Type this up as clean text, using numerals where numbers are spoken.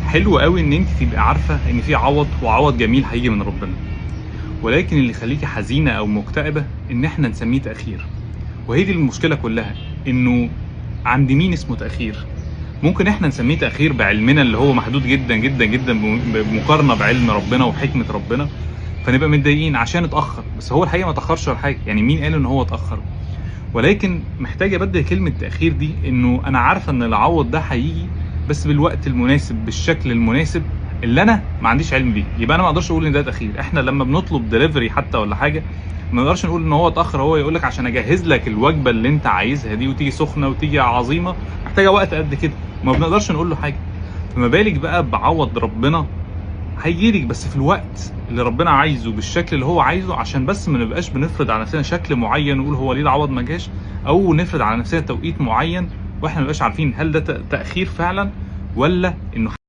حلو قوي ان انت تبقى عارفه ان في عوض، وعوض جميل هيجي من ربنا. ولكن اللي يخليكي حزينه او مكتئبه ان احنا نسميه تاخير. وهي دي المشكله كلها، انه عند مين اسمه تاخير؟ ممكن احنا نسميه تاخير بعلمنا اللي هو محدود جدا جدا جدا بمقارنه بعلم ربنا وحكمه ربنا، فنبقى متضايقين عشان اتاخر. بس هو الحقيقه ما اتاخرش ولا حاجه، يعني مين قال ان هو اتاخر؟ ولكن محتاج ابدل كلمه تاخير دي، انه انا عارفه ان العوض ده هيجي بس بالوقت المناسب بالشكل المناسب اللي انا ما عنديش علم بيه. يبقى انا ما اقدرش اقول ان ده تاخير. احنا لما بنطلب دليفري حتى ولا حاجه، ما نقدرش نقول ان هو اتاخر. هو يقول لك عشان اجهز لك الوجبه اللي انت عايزها دي وتيجي سخنه وتيجي عظيمه محتاجه وقت قد كده، ما بنقدرش نقول له حاجه. فما بالك بقى بعوض ربنا هيجيلك بس في الوقت اللي ربنا عايزه بالشكل اللي هو عايزه، عشان بس ما نبقاش بنفرض على نفسنا شكل معين ونقول هو ليه العوض ما جاش، او نفرض على نفسنا توقيت معين واحنا ما نبقاش عارفين هل ده تاخير فعلا ولا انه